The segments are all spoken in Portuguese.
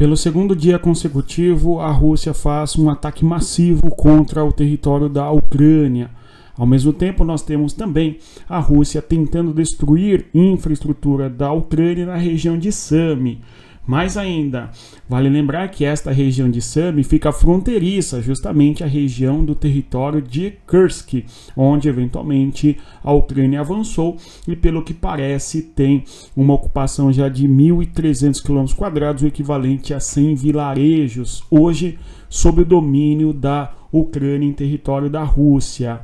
Pelo segundo dia consecutivo, a Rússia faz um ataque massivo contra o território da Ucrânia. Ao mesmo tempo, nós temos também a Rússia tentando destruir infraestrutura da Ucrânia na região de Sami. Mais ainda, vale lembrar que esta região de Sami fica fronteiriça justamente à região do território de Kursk, onde eventualmente a Ucrânia avançou e, pelo que parece, tem uma ocupação já de 1.300 km², o equivalente a 100 vilarejos, hoje sob o domínio da Ucrânia em território da Rússia.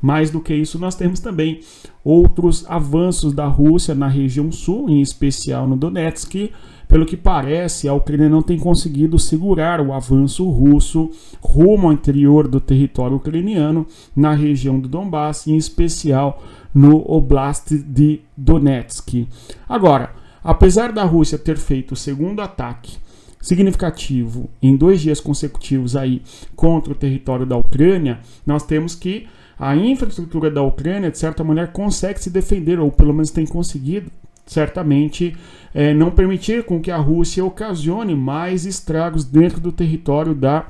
Mais do que isso, nós temos também outros avanços da Rússia na região sul, em especial no Donetsk. Pelo que parece, a Ucrânia não tem conseguido segurar o avanço russo rumo ao interior do território ucraniano, na região do Donbass, em especial no Oblast de Donetsk. Agora, apesar da Rússia ter feito o segundo ataque significativo em 2 dias consecutivos aí contra o território da Ucrânia, nós temos que a infraestrutura da Ucrânia, de certa maneira, consegue se defender, ou pelo menos tem conseguido, certamente, não permitir com que a Rússia ocasione mais estragos dentro do território da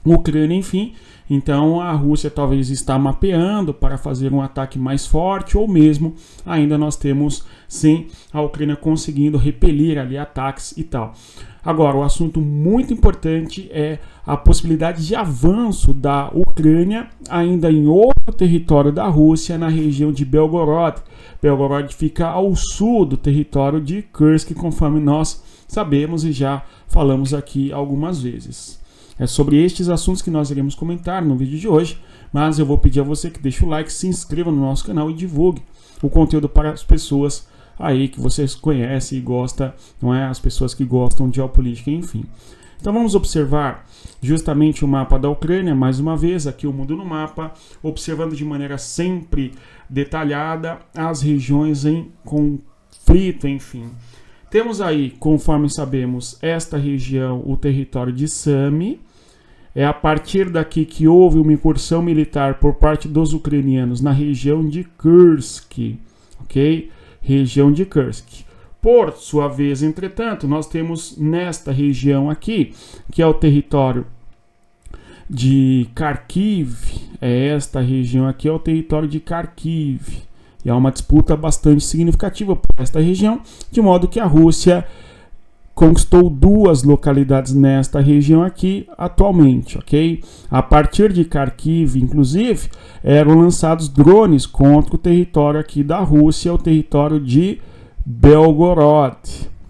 Ucrânia, enfim. Então a Rússia talvez está mapeando para fazer um ataque mais forte, ou mesmo ainda nós temos sim a Ucrânia conseguindo repelir ali ataques e tal. Agora, o assunto muito importante é a possibilidade de avanço da Ucrânia ainda em outro território da Rússia, na região de Belgorod. Belgorod fica ao sul do território de Kursk, conforme nós sabemos e já falamos aqui algumas vezes. É sobre estes assuntos que nós iremos comentar no vídeo de hoje, mas eu vou pedir a você que deixe o like, se inscreva no nosso canal e divulgue o conteúdo para as pessoas aí que vocês conhecem e gostam, não é? As pessoas que gostam de geopolítica, enfim. Então vamos observar justamente o mapa da Ucrânia, mais uma vez, aqui o mundo no mapa, observando de maneira sempre detalhada as regiões em conflito, enfim. Temos aí, conforme sabemos, esta região, o território de Sami. É a partir daqui que houve uma incursão militar por parte dos ucranianos na região de Kursk, ok? Região de Kursk. Por sua vez, entretanto, nós temos nesta região aqui, que é o território de Kharkiv, esta região aqui é o território de Kharkiv, e há uma disputa bastante significativa por esta região, de modo que a Rússia conquistou 2 localidades nesta região aqui atualmente, ok? A partir de Kharkiv, inclusive, eram lançados drones contra o território aqui da Rússia, o território de Belgorod,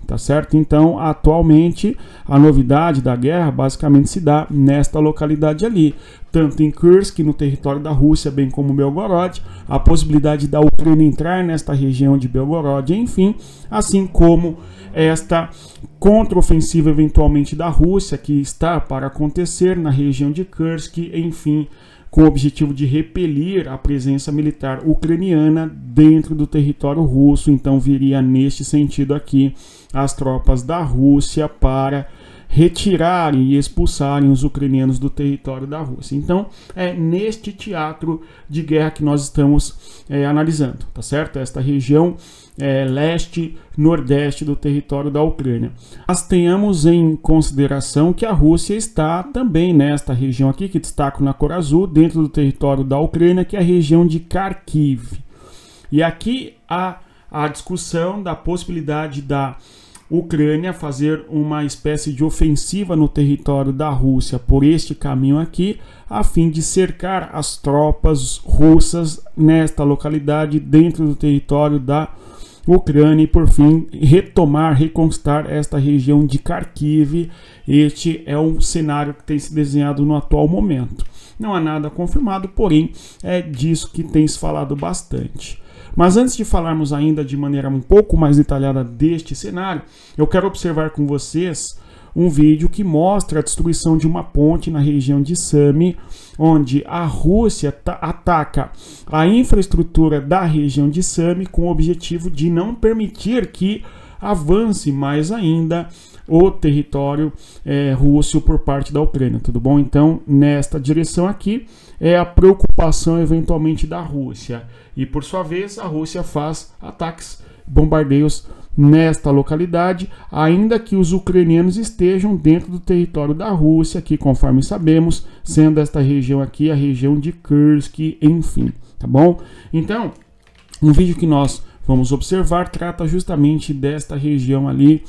tá certo? Então, atualmente, a novidade da guerra basicamente se dá nesta localidade ali, tanto em Kursk, no território da Rússia, bem como Belgorod, a possibilidade da Ucrânia entrar nesta região de Belgorod, enfim, assim como esta contraofensiva eventualmente da Rússia, que está para acontecer na região de Kursk, enfim, com o objetivo de repelir a presença militar ucraniana dentro do território russo. Então viria neste sentido aqui as tropas da Rússia para retirarem e expulsarem os ucranianos do território da Rússia. Então é neste teatro de guerra que nós estamos analisando, tá certo? Esta região leste-nordeste do território da Ucrânia. Mas tenhamos em consideração que a Rússia está também nesta região aqui, que destaco na cor azul, dentro do território da Ucrânia, que é a região de Kharkiv. E aqui há a discussão da possibilidade da Ucrânia fazer uma espécie de ofensiva no território da Rússia por este caminho aqui, a fim de cercar as tropas russas nesta localidade dentro do território da Ucrânia e, por fim, reconquistar esta região de Kharkiv. Este é um cenário que tem se desenhado no atual momento. Não há nada confirmado, porém é disso que tem se falado bastante. Mas antes de falarmos ainda de maneira um pouco mais detalhada deste cenário, eu quero observar com vocês um vídeo que mostra a destruição de uma ponte na região de Sami, onde a Rússia ataca a infraestrutura da região de Sami com o objetivo de não permitir que avance mais ainda o território russo por parte da Ucrânia, tudo bom? Então, nesta direção aqui é a preocupação eventualmente da Rússia. E por sua vez, a Rússia faz ataques, bombardeios nesta localidade, ainda que os ucranianos estejam dentro do território da Rússia, que conforme sabemos, sendo esta região aqui a região de Kursk, enfim, tá bom? Então, um vídeo que nós vamos observar trata justamente desta região ali,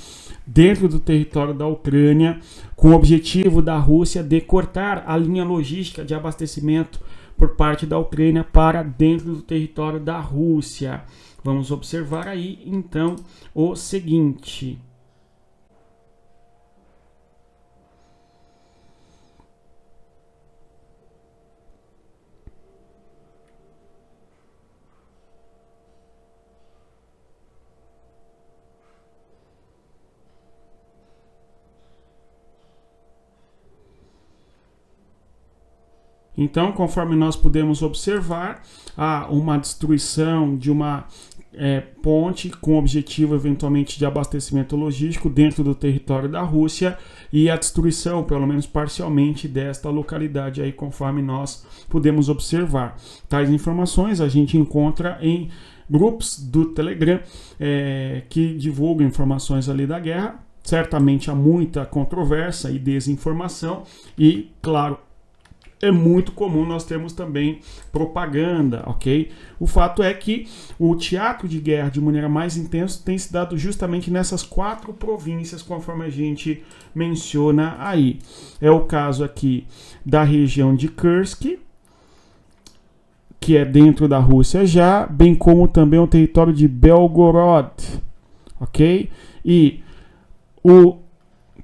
dentro do território da Ucrânia, com o objetivo da Rússia de cortar a linha logística de abastecimento por parte da Ucrânia para dentro do território da Rússia. Vamos observar aí, então, o seguinte. Então, conforme nós podemos observar, há uma destruição de uma ponte com objetivo eventualmente de abastecimento logístico dentro do território da Rússia e a destruição, pelo menos parcialmente, desta localidade aí, conforme nós podemos observar. Tais informações a gente encontra em grupos do Telegram que divulgam informações ali da guerra. Certamente há muita controvérsia e desinformação e, claro, é muito comum nós termos também propaganda, ok? O fato é que o teatro de guerra de maneira mais intensa tem se dado justamente nessas 4 províncias, conforme a gente menciona aí. É o caso aqui da região de Kursk, que é dentro da Rússia já, bem como também o território de Belgorod, ok? E o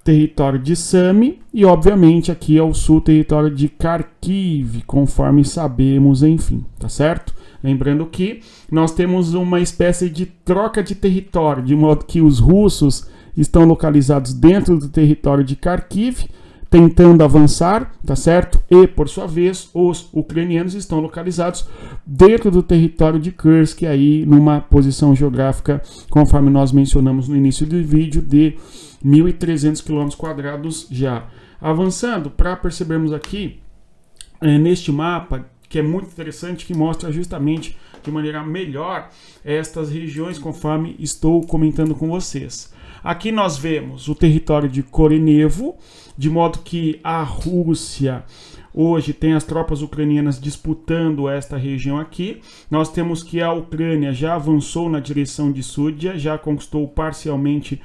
território de Sami e, obviamente, aqui ao sul, território de Kharkiv, conforme sabemos, enfim, tá certo? Lembrando que nós temos uma espécie de troca de território, de modo que os russos estão localizados dentro do território de Kharkiv, tentando avançar, tá certo? E, por sua vez, os ucranianos estão localizados dentro do território de Kursk, aí numa posição geográfica, conforme nós mencionamos no início do vídeo, de 1.300 km² já. Avançando, para percebermos aqui, neste mapa, que é muito interessante, que mostra justamente de maneira melhor estas regiões, conforme estou comentando com vocês. Aqui nós vemos o território de Korenevo, de modo que a Rússia hoje tem as tropas ucranianas disputando esta região aqui. Nós temos que a Ucrânia já avançou na direção de Súdia, já conquistou parcialmente,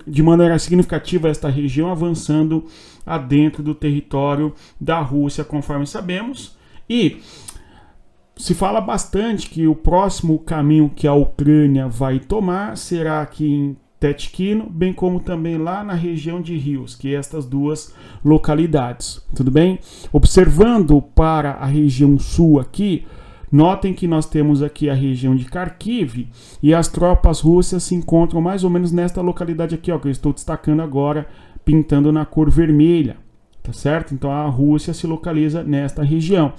de maneira significativa, esta região, avançando adentro do território da Rússia, conforme sabemos. E se fala bastante que o próximo caminho que a Ucrânia vai tomar será aqui em Tetkino, bem como também lá na região de Rios, que é estas 2 localidades, tudo bem? Observando para a região sul aqui, notem que nós temos aqui a região de Kharkiv e as tropas russas se encontram mais ou menos nesta localidade aqui, ó, que eu estou destacando agora, pintando na cor vermelha, tá certo? Então a Rússia se localiza nesta região.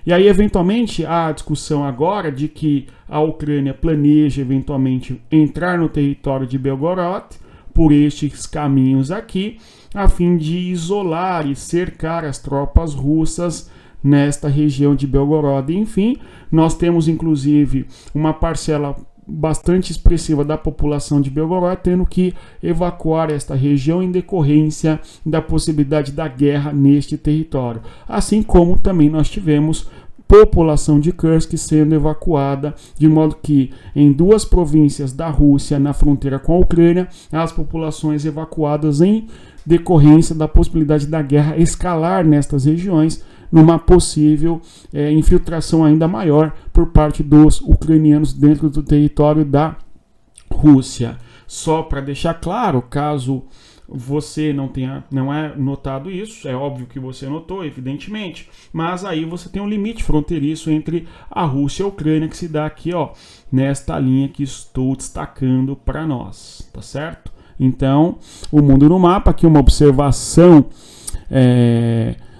E aí, eventualmente, há a discussão agora de que a Ucrânia planeja, eventualmente, entrar no território de Belgorod por estes caminhos aqui, a fim de isolar e cercar as tropas russas nesta região de Belgorod. Enfim, nós temos, inclusive, uma parcela bastante expressiva da população de Belgorod tendo que evacuar esta região em decorrência da possibilidade da guerra neste território. Assim como também nós tivemos população de Kursk sendo evacuada, de modo que em 2 províncias da Rússia, na fronteira com a Ucrânia, as populações evacuadas em decorrência da possibilidade da guerra escalar nestas regiões, numa possível infiltração ainda maior por parte dos ucranianos dentro do território da Rússia. Só para deixar claro, caso você não é notado isso, é óbvio que você notou, evidentemente, mas aí você tem um limite fronteiriço entre a Rússia e a Ucrânia que se dá aqui, ó, nesta linha que estou destacando para nós, tá certo? Então, o mundo no mapa, aqui uma observação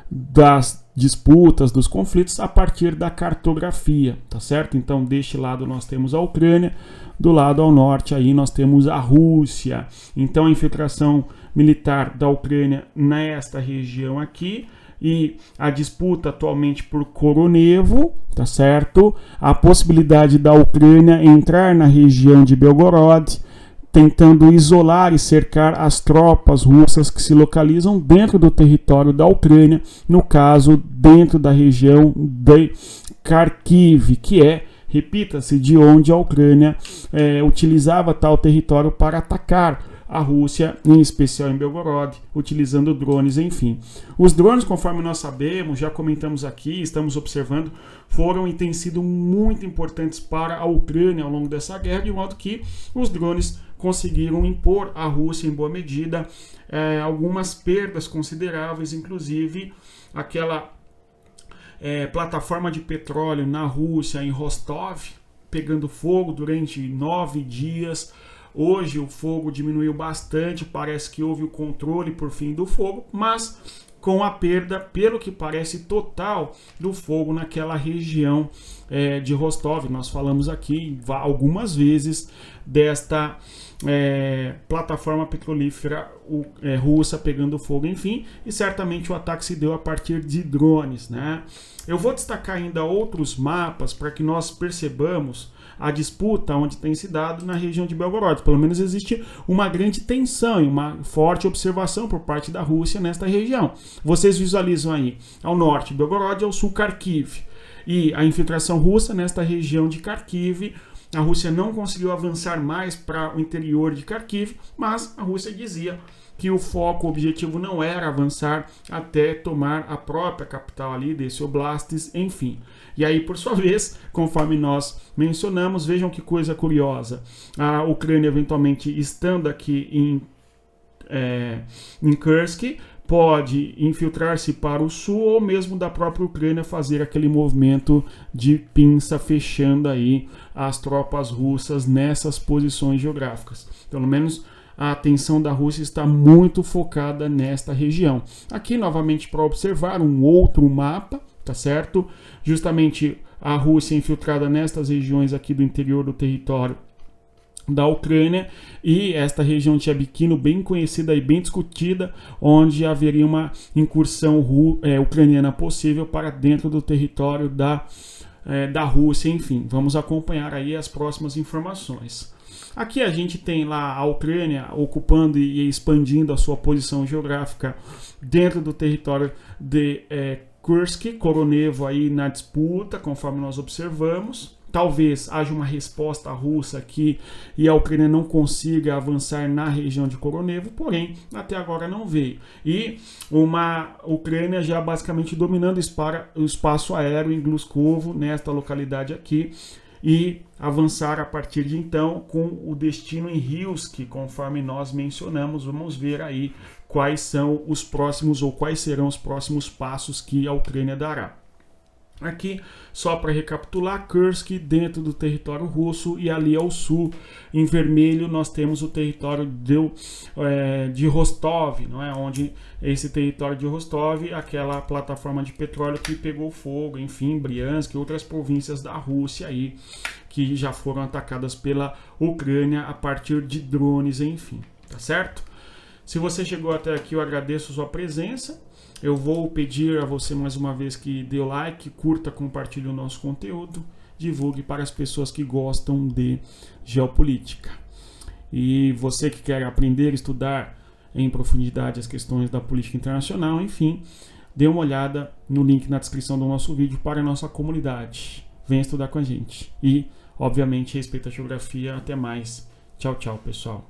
das disputas, dos conflitos a partir da cartografia, tá certo? Então, deste lado nós temos a Ucrânia, do lado ao norte aí nós temos a Rússia. Então, a infiltração militar da Ucrânia nesta região aqui e a disputa atualmente por Koronevo, tá certo? A possibilidade da Ucrânia entrar na região de Belgorod, tentando isolar e cercar as tropas russas que se localizam dentro do território da Ucrânia, no caso, dentro da região de Kharkiv, que é, repita-se, de onde a Ucrânia utilizava tal território para atacar a Rússia, em especial em Belgorod, utilizando drones, enfim. Os drones, conforme nós sabemos, já comentamos aqui, estamos observando, foram e têm sido muito importantes para a Ucrânia ao longo dessa guerra, de modo que os drones conseguiram impor à Rússia, em boa medida, algumas perdas consideráveis, inclusive aquela plataforma de petróleo na Rússia, em Rostov, pegando fogo durante 9 dias. Hoje o fogo diminuiu bastante, parece que houve o controle por fim do fogo, mas com a perda, pelo que parece, total do fogo naquela região de Rostov. Nós falamos aqui algumas vezes desta plataforma petrolífera russa pegando fogo, enfim, e certamente o ataque se deu a partir de drones, né? Eu vou destacar ainda outros mapas para que nós percebamos a disputa onde tem se dado na região de Belgorod. Pelo menos existe uma grande tensão e uma forte observação por parte da Rússia nesta região. Vocês visualizam aí ao norte Belgorod, ao sul Kharkiv. E a infiltração russa nesta região de Kharkiv. A Rússia não conseguiu avançar mais para o interior de Kharkiv, mas a Rússia dizia que o foco, o objetivo não era avançar até tomar a própria capital ali desse Oblastes, enfim. E aí, por sua vez, conforme nós mencionamos, vejam que coisa curiosa. A Ucrânia, eventualmente, estando aqui em Kursk, pode infiltrar-se para o sul ou mesmo da própria Ucrânia fazer aquele movimento de pinça fechando aí as tropas russas nessas posições geográficas. Pelo menos a atenção da Rússia está muito focada nesta região. Aqui, novamente, para observar um outro mapa, tá certo? Justamente a Rússia infiltrada nestas regiões aqui do interior do território da Ucrânia e esta região de Tchebikino, bem conhecida e bem discutida, onde haveria uma incursão ucraniana possível para dentro do território da Rússia, enfim. Vamos acompanhar aí as próximas informações. Aqui a gente tem lá a Ucrânia ocupando e expandindo a sua posição geográfica dentro do território de Kursk, Koronevo aí na disputa, conforme nós observamos. Talvez haja uma resposta russa aqui e a Ucrânia não consiga avançar na região de Koronevo, porém, até agora não veio. E uma Ucrânia já basicamente dominando o espaço aéreo em Gluskovo, nesta localidade aqui, e avançar a partir de então com o destino em Rilsk, conforme nós mencionamos. Vamos ver aí quais são os próximos ou quais serão os próximos passos que a Ucrânia dará. Aqui, só para recapitular, Kursk dentro do território russo e ali ao sul, em vermelho, nós temos o território de Rostov, não é? Onde esse território de Rostov, aquela plataforma de petróleo que pegou fogo, enfim, Briansk e outras províncias da Rússia aí, que já foram atacadas pela Ucrânia a partir de drones, enfim, tá certo? Se você chegou até aqui, eu agradeço a sua presença. Eu vou pedir a você mais uma vez que dê o like, curta, compartilhe o nosso conteúdo, divulgue para as pessoas que gostam de geopolítica. E você que quer aprender, estudar em profundidade as questões da política internacional, enfim, dê uma olhada no link na descrição do nosso vídeo para a nossa comunidade. Venha estudar com a gente. E, obviamente, respeita a geografia. Até mais. Tchau, tchau, pessoal.